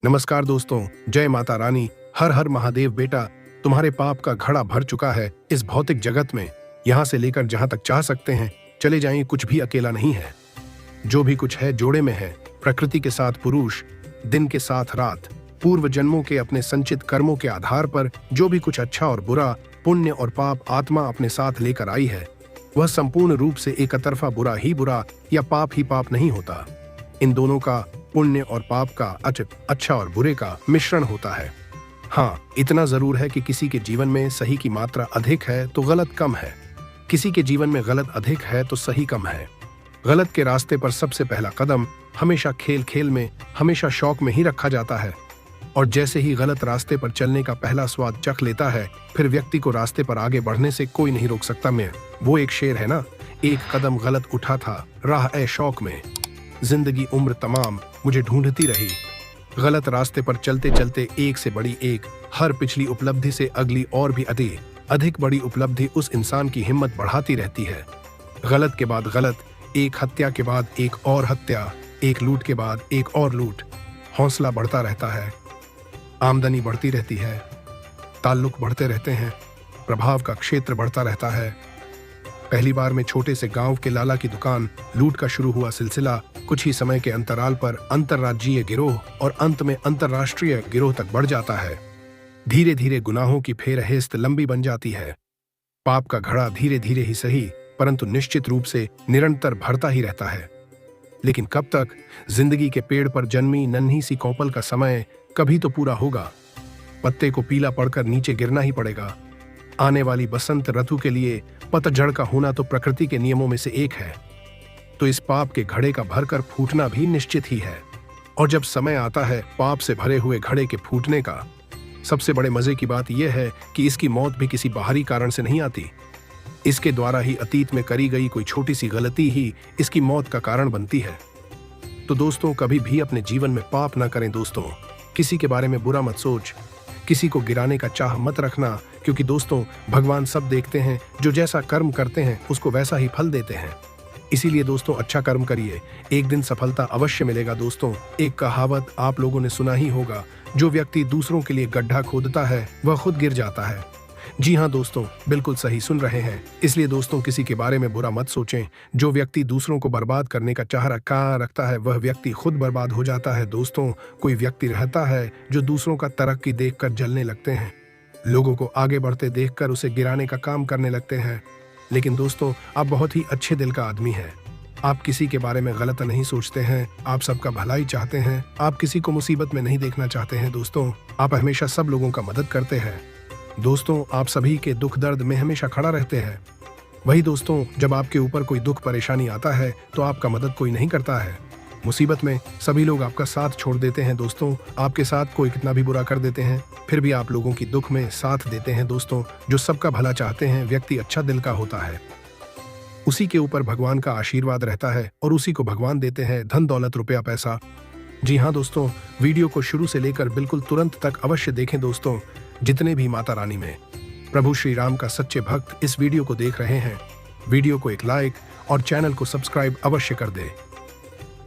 नमस्कार दोस्तों, जय माता रानी। हर हर महादेव। बेटा, तुम्हारे पाप का घड़ा भर चुका है इस भौतिक जगत में। यहाँ से लेकर जहाँ तक चाह सकते हैं चले जाएं, कुछ भी अकेला नहीं है। जो भी कुछ है जोड़े में है। प्रकृति के साथ पुरुष, दिन के साथ रात, पूर्व जन्मों के अपने संचित कर्मों के आधार पर जो भी कुछ अच्छा और बुरा, पुण्य और पाप आत्मा अपने साथ लेकर आई है, वह संपूर्ण रूप से एक तरफा बुरा ही बुरा या पाप ही पाप नहीं होता। इन दोनों का, पुण्य और पाप का, अच्छा और बुरे का मिश्रण होता है। हाँ, इतना जरूर है कि किसी के जीवन में सही की मात्रा अधिक है तो गलत कम है, किसी के जीवन में गलत अधिक है तो सही कम है। गलत के रास्ते पर सबसे पहला कदम हमेशा खेल खेल में, हमेशा शौक में ही रखा जाता है। और जैसे ही गलत रास्ते पर चलने का पहला स्वाद चख लेता है, फिर व्यक्ति को रास्ते पर आगे बढ़ने से कोई नहीं रोक सकता। वो एक शेर है ना, एक कदम गलत उठा था राह ए शौक में, जिंदगी उम्र तमाम मुझे ढूंढती रही। गलत रास्ते पर चलते चलते एक से बड़ी एक, हर पिछली उपलब्धि से अगली और भी अधिक बड़ी उपलब्धि उस इंसान की हिम्मत बढ़ाती रहती है। गलत के बाद गलत, एक हत्या के बाद एक और हत्या, एक लूट के बाद एक और लूट। हौसला बढ़ता रहता है, आमदनी बढ़ती रहती है, ताल्लुक बढ़ते रहते हैं, प्रभाव का क्षेत्र बढ़ता रहता है। पहली बार में छोटे से गांव के लाला की दुकान लूट का शुरू हुआ सिलसिला कुछ ही समय के अंतराल पर अंतर्राज्यीय गिरोह और अंत में अंतर्राष्ट्रीय गिरोह तक बढ़ जाता है। धीरे धीरे गुनाहों की फेरहिस्त लंबी बन जाती है। पाप का घड़ा धीरे धीरे ही सही परंतु निश्चित रूप से निरंतर भरता ही रहता है। लेकिन कब तक? जिंदगी के पेड़ पर जन्मी नन्ही सी कौपल का समय कभी तो पूरा होगा। पत्ते को पीला पड़कर नीचे गिरना ही पड़ेगा। आने वाली बसंत ऋतु के लिए पतझड़ का होना तो प्रकृति के नियमों में से एक है। तो इस पाप के घड़े का भरकर फूटना भी निश्चित ही है। और जब समय आता है पाप से भरे हुए घड़े के फूटने का, सबसे बड़े मजे की बात यह है कि इसकी मौत भी किसी बाहरी कारण से नहीं आती। इसके द्वारा ही अतीत में करी गई कोई छोटी सी गलती ही इसकी मौत का कारण बनती है। तो दोस्तों, कभी भी अपने जीवन में पाप ना करें। दोस्तों, किसी के बारे में बुरा मत सोच, किसी को गिराने का चाह मत रखना, क्योंकि दोस्तों भगवान सब देखते हैं। जो जैसा कर्म करते हैं उसको वैसा ही फल देते हैं। इसीलिए दोस्तों अच्छा कर्म करिए, एक दिन सफलता अवश्य मिलेगा। दोस्तों, एक कहावत आप लोगों ने सुना ही होगा, जो व्यक्ति दूसरों के लिए गड्ढा खोदता है वह खुद गिर जाता है। जी हाँ दोस्तों, बिल्कुल सही सुन रहे हैं। इसलिए दोस्तों किसी के बारे में बुरा मत सोचें। जो व्यक्ति दूसरों को बर्बाद करने का चाह रखता है वह व्यक्ति खुद बर्बाद हो जाता है। दोस्तों, कोई व्यक्ति रहता है जो दूसरों का तरक्की देखकर जलने लगते हैं, लोगों को आगे बढ़ते देखकर उसे गिराने का काम करने लगते हैं। लेकिन दोस्तों, आप बहुत ही अच्छे दिल का आदमी हैं। आप किसी के बारे में गलत नहीं सोचते हैं, आप सबका भलाई चाहते हैं, आप किसी को मुसीबत में नहीं देखना चाहते हैं। दोस्तों, आप हमेशा सब लोगों का मदद करते हैं। दोस्तों, आप सभी के दुख दर्द में हमेशा खड़ा रहते हैं। वही दोस्तों, जब आपके ऊपर कोई दुख परेशानी आता है तो आपका मदद कोई नहीं करता है। मुसीबत में सभी लोग आपका साथ छोड़ देते हैं। दोस्तों, आपके साथ कोई कितना भी बुरा कर देते हैं फिर भी आप लोगों की दुख में साथ देते हैं। दोस्तों, जो सबका भला चाहते हैं व्यक्ति अच्छा दिल का होता है, उसी के ऊपर भगवान का आशीर्वाद रहता है और उसी को भगवान देते हैं धन दौलत रुपया पैसा। जी हाँ दोस्तों, वीडियो को शुरू से लेकर बिल्कुल तुरंत तक अवश्य देखें। दोस्तों, जितने भी माता रानी में प्रभु श्री राम का सच्चे भक्त इस वीडियो को देख रहे हैं, वीडियो को एक लाइक और चैनल को सब्सक्राइब अवश्य कर दे।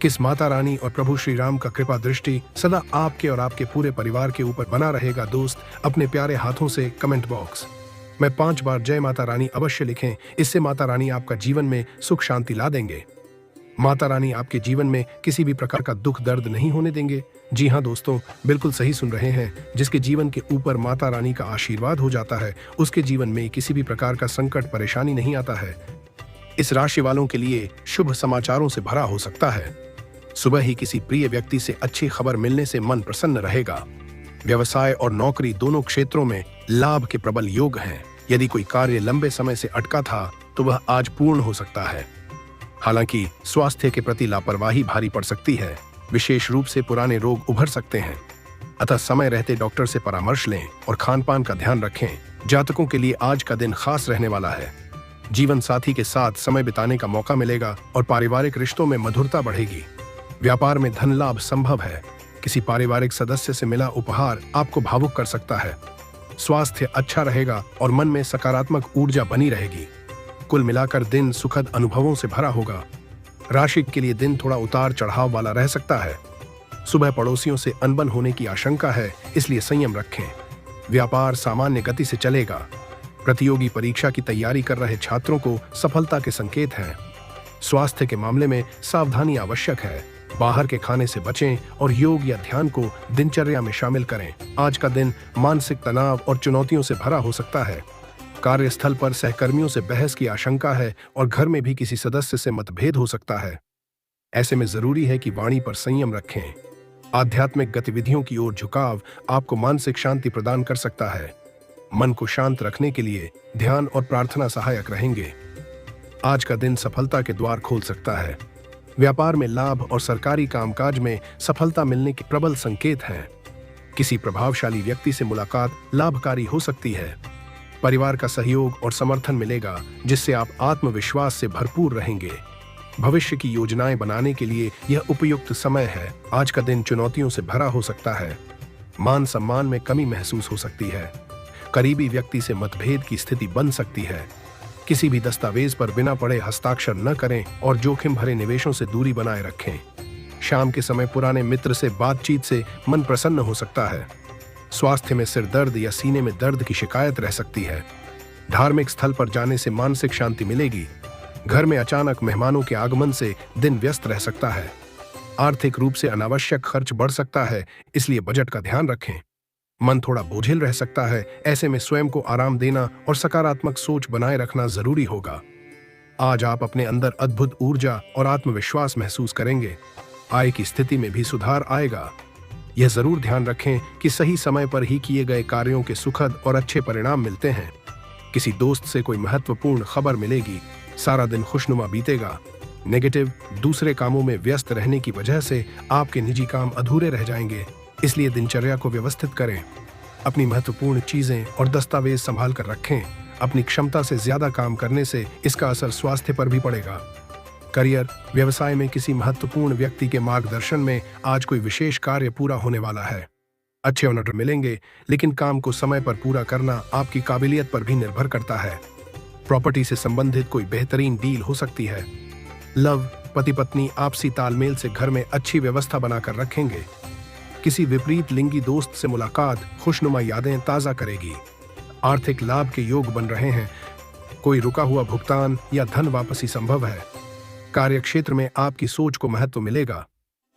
किस माता रानी और प्रभु श्री राम का कृपा दृष्टि सदा आपके और आपके पूरे परिवार के ऊपर बना रहेगा। दोस्त, अपने प्यारे हाथों से कमेंट बॉक्स में 5 बार जय माता रानी अवश्य लिखें। इससे माता रानी आपका जीवन में सुख शांति ला देंगे। माता रानी आपके जीवन में किसी भी प्रकार का दुख दर्द नहीं होने देंगे। जी हाँ दोस्तों, बिल्कुल सही सुन रहे हैं। जिसके जीवन के ऊपर माता रानी का आशीर्वाद हो जाता है उसके जीवन में किसी भी प्रकार का संकट परेशानी नहीं आता है। इस राशि वालों के लिए शुभ समाचारों से भरा हो सकता है। सुबह ही किसी प्रिय व्यक्ति से अच्छी खबर मिलने से मन प्रसन्न रहेगा। व्यवसाय और नौकरी दोनों क्षेत्रों में लाभ के प्रबल योग हैं। यदि कोई कार्य लंबे समय से अटका था तो वह आज पूर्ण हो सकता है। हालांकि स्वास्थ्य के प्रति लापरवाही भारी पड़ सकती है, विशेष रूप से पुराने रोग उभर सकते हैं। अतः समय रहते डॉक्टर से परामर्श लें और खान पान का ध्यान रखें। जातकों के लिए आज का दिन खास रहने वाला है। जीवन साथी के साथ समय बिताने का मौका मिलेगा और पारिवारिक रिश्तों में मधुरता बढ़ेगी। व्यापार में धन लाभ संभव है। किसी पारिवारिक सदस्य से मिला उपहार आपको भावुक कर सकता है। स्वास्थ्य अच्छा रहेगा और मन में सकारात्मक ऊर्जा बनी रहेगी। कुल मिलाकर दिन सुखद अनुभवों से भरा होगा। राशि के लिए दिन थोड़ा उतार चढ़ाव वाला रह सकता है। सुबह पड़ोसियों से अनबन होने की आशंका है, इसलिए संयम रखें। व्यापार सामान्य गति से चलेगा। प्रतियोगी परीक्षा की तैयारी कर रहे छात्रों को सफलता के संकेत हैं। स्वास्थ्य के मामले में सावधानी आवश्यक है। बाहर के खाने से बचें और योग या ध्यान को दिनचर्या में शामिल करें। आज का दिन मानसिक तनाव और चुनौतियों से भरा हो सकता है। कार्यस्थल पर सहकर्मियों से बहस की आशंका है और घर में भी किसी सदस्य से मतभेद हो सकता है। ऐसे में जरूरी है कि वाणी पर संयम रखें। आध्यात्मिक गतिविधियों की ओर झुकाव आपको मानसिक शांति प्रदान कर सकता है। मन को शांत रखने के लिए ध्यान और प्रार्थना सहायक रहेंगे। आज का दिन सफलता के द्वार खोल सकता है। व्यापार में लाभ और सरकारी कामकाज में सफलता मिलने के प्रबल संकेत हैं। किसी प्रभावशाली व्यक्ति से मुलाकात लाभकारी हो सकती है। परिवार का सहयोग और समर्थन मिलेगा, जिससे आप आत्मविश्वास से भरपूर रहेंगे। भविष्य की योजनाएं बनाने के लिए यह उपयुक्त समय है। आज का दिन चुनौतियों से भरा हो सकता है। मान सम्मान में कमी महसूस हो सकती है। करीबी व्यक्ति से मतभेद की स्थिति बन सकती है। किसी भी दस्तावेज पर बिना पढ़े हस्ताक्षर न करें और जोखिम भरे निवेशों से दूरी बनाए रखें। शाम के समय पुराने मित्र से बातचीत से मन प्रसन्न हो सकता है। स्वास्थ्य में सिर दर्द या सीने में दर्द की शिकायत रह सकती है। धार्मिक स्थल पर जाने से मानसिक शांति मिलेगी। घर में अचानक मेहमानों के आगमन से दिन व्यस्त रह सकता है। आर्थिक रूप से अनावश्यक खर्च बढ़ सकता है, इसलिए बजट का ध्यान रखें। मन थोड़ा बोझिल रह सकता है। ऐसे में स्वयं को आराम देना और सकारात्मक सोच बनाए रखना जरूरी होगा। आज आप अपने अंदर अद्भुत ऊर्जा और आत्मविश्वास महसूस करेंगे। आय की स्थिति में भी सुधार आएगा। यह जरूर ध्यान रखें कि सही समय पर ही किए गए कार्यों के सुखद और अच्छे परिणाम मिलते हैं। किसी दोस्त से कोई महत्वपूर्ण खबर मिलेगी। सारा दिन खुशनुमा बीतेगा। नेगेटिव दूसरे कामों में व्यस्त रहने की वजह से आपके निजी काम अधूरे रह जाएंगे, इसलिए दिनचर्या को व्यवस्थित करें। अपनी महत्वपूर्ण चीजें और दस्तावेज संभाल कर रखें। अपनी क्षमता से ज्यादा काम करने से इसका असर स्वास्थ्य पर भी पड़ेगा। करियर व्यवसाय में किसी महत्वपूर्ण व्यक्ति के मार्गदर्शन में आज कोई विशेष कार्य पूरा होने वाला है। अच्छे ऑर्डर मिलेंगे, लेकिन काम को समय पर पूरा करना आपकी काबिलियत पर भी निर्भर करता है। प्रॉपर्टी से संबंधित कोई बेहतरीन डील हो सकती है। लव पति पत्नी आपसी तालमेल से घर में अच्छी व्यवस्था बनाकर रखेंगे। किसी विपरीत लिंगी दोस्त से मुलाकात खुशनुमा यादें ताजा करेगी। आर्थिक लाभ के योग बन रहे हैं। कोई रुका हुआ भुगतान या धन वापसी संभव है। कार्यक्षेत्र में आपकी सोच को महत्व मिलेगा।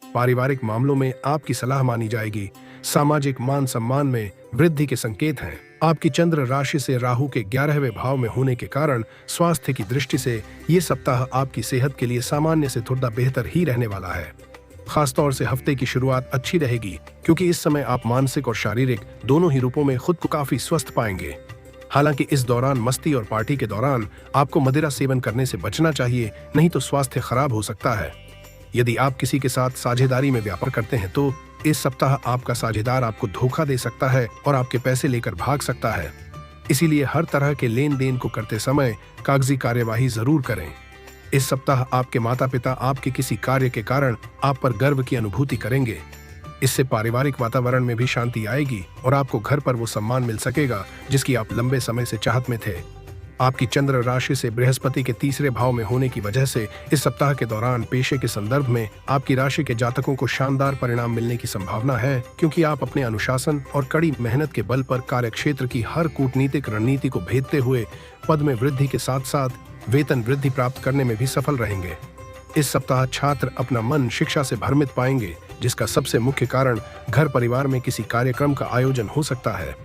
पारिवारिक मामलों में आपकी सलाह मानी जाएगी। सामाजिक मान सम्मान में वृद्धि के संकेत हैं। आपकी चंद्र राशि से राहु के 11वें भाव में होने के कारण स्वास्थ्य की दृष्टि से ये सप्ताह आपकी सेहत के लिए सामान्य से थोड़ा बेहतर ही रहने वाला है। खासतौर से हफ्ते की शुरुआत अच्छी रहेगी, क्योंकि इस समय आप मानसिक और शारीरिक दोनों ही रूपों में खुद को काफी स्वस्थ पाएंगे। हालांकि इस दौरान मस्ती और पार्टी के दौरान आपको मदिरा सेवन करने से बचना चाहिए, नहीं तो स्वास्थ्य खराब हो सकता है। यदि आप किसी के साथ साझेदारी में व्यापार करते हैं तो इस सप्ताह आपका साझेदार आपको धोखा दे सकता है और आपके पैसे लेकर भाग सकता है। इसीलिए हर तरह के लेन देन को करते समय कागजी कार्यवाही जरूर करें। इस सप्ताह आपके माता पिता आपके किसी कार्य के कारण आप पर गर्व की अनुभूति करेंगे। इससे पारिवारिक वातावरण में भी शांति आएगी और आपको घर पर वो सम्मान मिल सकेगा जिसकी आप लंबे समय से चाहत में थे। आपकी चंद्र राशि से बृहस्पति के 3रे भाव में होने की वजह से इस सप्ताह के दौरान पेशे के संदर्भ में आपकी राशि के जातकों को शानदार परिणाम मिलने की संभावना है, क्योंकि आप अपने अनुशासन और कड़ी मेहनत के बल पर कार्यक्षेत्र की हर कूटनीतिक रणनीति को भेदते हुए पद में वृद्धि के साथ साथ वेतन वृद्धि प्राप्त करने में भी सफल रहेंगे। इस सप्ताह छात्र अपना मन शिक्षा से भ्रमित पाएंगे, जिसका सबसे मुख्य कारण घर परिवार में किसी कार्यक्रम का आयोजन हो सकता है।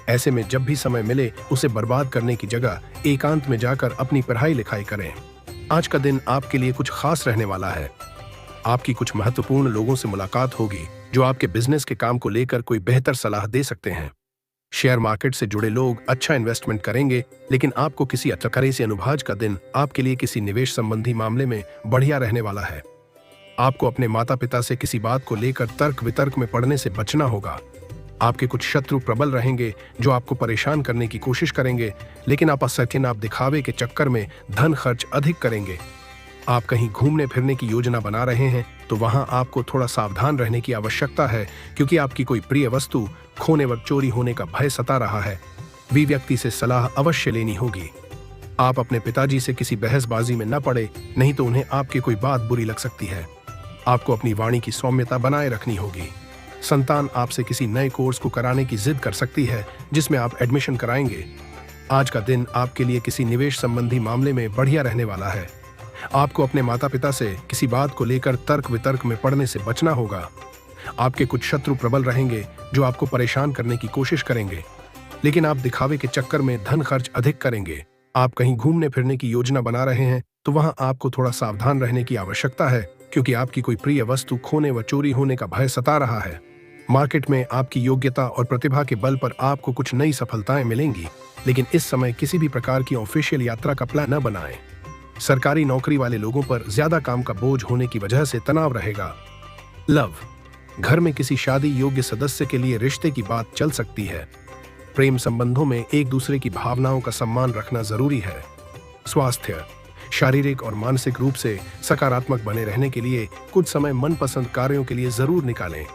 ऐसे में जब भी समय मिले उसे बर्बाद करने की जगह एकांत में जाकर अपनी पढ़ाई लिखाई करें। आज का दिन आपके लिए कुछ खास रहने वाला है। आपकी कुछ महत्वपूर्ण लोगों से मुलाकात होगी जो आपके बिजनेस के काम को लेकर कोई बेहतर सलाह दे सकते हैं। शेयर मार्केट से जुड़े लोग अच्छा इन्वेस्टमेंट करेंगे, लेकिन आपको किसी अतरकरेसी अनुभाज का दिन आपके लिए किसी निवेश संबंधी मामले में बढ़िया रहने वाला है। आपको अपने माता पिता से किसी बात को लेकर तर्क वितर्क में पड़ने से बचना होगा। आपके कुछ शत्रु प्रबल रहेंगे जो आपको परेशान करने की कोशिश करेंगे, लेकिन आप असत्य दिखावे के चक्कर में धन खर्च अधिक करेंगे। आप कहीं घूमने फिरने की योजना बना रहे हैं तो वहां आपको थोड़ा सावधान रहने की आवश्यकता है, क्योंकि आपकी कोई प्रिय वस्तु खोने व चोरी होने का भय सता रहा है। वी व्यक्ति से सलाह अवश्य लेनी होगी। आप अपने पिताजी से किसी बहसबाजी में न पड़े, नहीं तो उन्हें आपकी कोई बात बुरी लग सकती है। आपको अपनी वाणी की सौम्यता बनाए रखनी होगी। संतान आपसे किसी नए कोर्स को कराने की जिद कर सकती है जिसमें आप एडमिशन कराएंगे। आज का दिन आपके लिए किसी निवेश संबंधी मामले में बढ़िया रहने वाला है। आपको अपने माता पिता से किसी बात को लेकर तर्क वितर्क में पड़ने से बचना होगा। आपके कुछ शत्रु प्रबल रहेंगे जो आपको परेशान करने की कोशिश करेंगे, लेकिन आप दिखावे के चक्कर में धन खर्च अधिक करेंगे। आप कहीं घूमने फिरने की योजना बना रहे हैं तो वहां आपको थोड़ा सावधान रहने की आवश्यकता है, क्योंकि आपकी कोई प्रिय वस्तु खोने व चोरी होने का भय सता रहा है। मार्केट में आपकी योग्यता और प्रतिभा के बल पर आपको कुछ नई सफलताएं मिलेंगी, लेकिन इस समय किसी भी प्रकार की ऑफिशियल यात्रा का प्लान न बनाएं। सरकारी नौकरी वाले लोगों पर ज्यादा काम का बोझ होने की वजह से तनाव रहेगा। लव, घर में किसी शादी योग्य सदस्य के लिए रिश्ते की बात चल सकती है। प्रेम संबंधों में एक दूसरे की भावनाओं का सम्मान रखना जरूरी है। स्वास्थ्य, शारीरिक और मानसिक रूप से सकारात्मक बने रहने के लिए कुछ समय मनपसंद कार्यों के लिए जरूर निकालें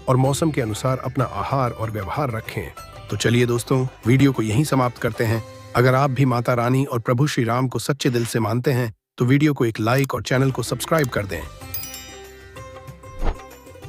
और मौसम के अनुसार अपना आहार और व्यवहार रखें। तो चलिए दोस्तों, वीडियो को यहीं समाप्त करते हैं। अगर आप भी माता रानी और प्रभु श्री राम को सच्चे दिल से मानते हैं तो वीडियो को एक लाइक और चैनल को सब्सक्राइब कर दें।